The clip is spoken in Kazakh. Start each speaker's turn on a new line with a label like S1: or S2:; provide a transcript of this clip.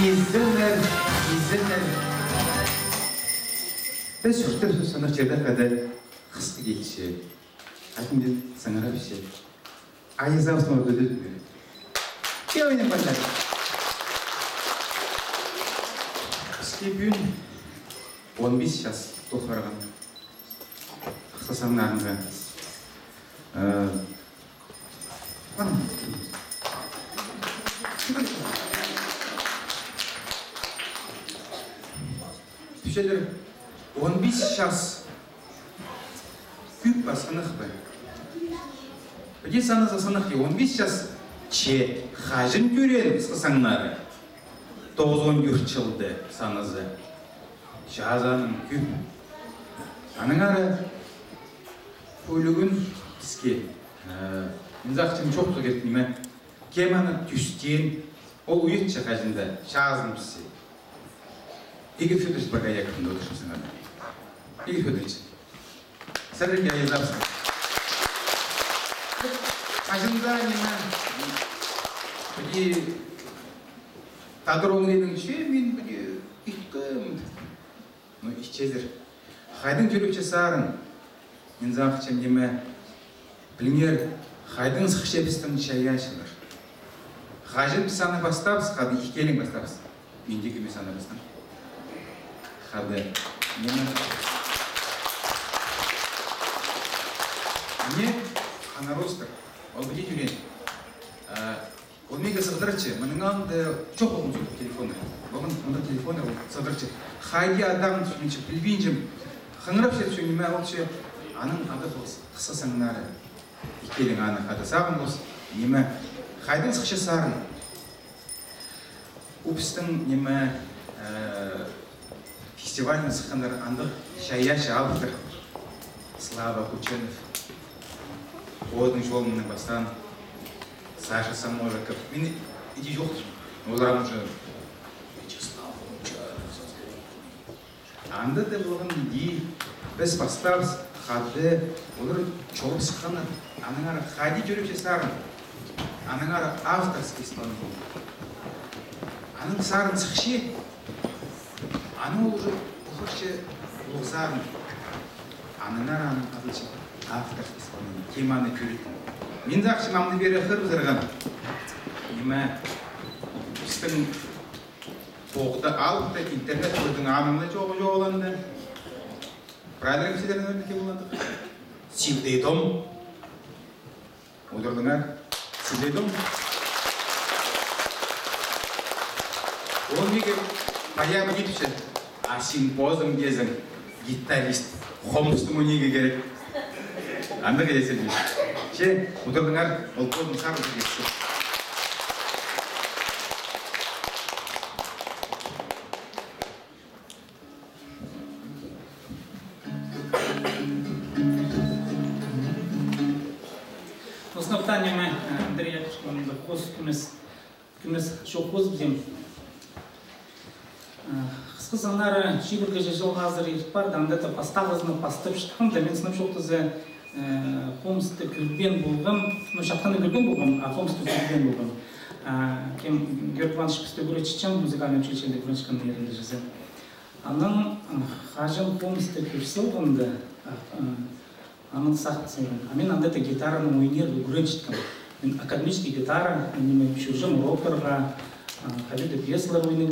S1: Izzinler. Biz şurada sanır çeda kadar hıstı geçişi. Hakim bir sanara bir şey. Ayızda ustamı ödülmüyor. Bir oyunun başladı. Eski gün 15 yaş toxargan. Xasanlarımda. Şeyler 15 yaş küp basınıq be. Peki sanıza sanıq ki 15 yaş çe hacın gören xasanları 9-14 yılda sanızı. Şahazanın küp. Anın ara Pulug'un iski. Nizakçım çok da getmeyme. Kemanı tüsten o uyut çakacında şahazın pisi. İki Federiç baka yakında otursun sana. İki Federiç. Sarı ki ayızarsın. Acımda nime. Peki Tadırolunun şey min peki ihtim. No içedir. Haydın türükçe sarın. Nizakçım nime. Bilmiyor. Haydın sıkışa bizden çayyaşılır. Hacın sana bastapsın, hadi ihkelin bastapsın. Mendeki mi sana bastın? Hadi. Niye? Anarostır. O bir yüreğin. Olmaya sığdırıcı. Manıngan da çok olmuş telefonu. Bakın onda telefonu sığdırıcı. Haydi adam çünkü bilbincim. Hangrap şey çünkü ben o şey anın adı kısa sanları. İhkelin anı adı sağın olsun. Nime? Haydın sıkışı sarın. Upstın nime фестивальный сахандар андық шаяш автор Слава Кученов, Одың жолының бастан Саша Самойков. Мен иди жоқ, олар уже Вячеслав Кученов. Анда да болған иди біз бастап хады олар чолып сыққаны аның ара хади жүріп сарын аның ара авторский исполнитель аның сарын сықшы Аны уже ufakça uzarım. Anılar anlatılacak. Автор исполнения. Теманы көретін. Мен де ақшамамды бері қырып зырған. Неме біздің тоғды алып та интернет көрдің анымда жоғы оланды. Правильно кісілерін өрнеке боландық. Силдейдом. Отырдыңар. Силдейдом. Он неге баямы кетуші. А симпозым кезің гитарист Хомстың өнеге керек. Анда келесі дейін. Ше, отырдыңар, ол көздің сарып кетті.
S2: Osnovno pitanje me, Andrija, da күмес шоқоз бізем. Қысқысанлары шибірге жыл ғазыр етіп бар, даңдата пастағызыны пастып шыққым, да мен сынып шоқтызы Хомсты күрген болғым, шатқаны күрген болғым, а Хомсты күрген болғым. Кем Георг Иванович Пісті Гуречичен, музыкальный училищенде Гуречканды ерінде жазы. Аның хажым Хомсты көрсілгінді, аның сақты сылғын. А мен андата гитараның ойнерді Гуречиткам. Мен академический гитара, мен шүржім рокерға, қабеді пьесалар ойнылы.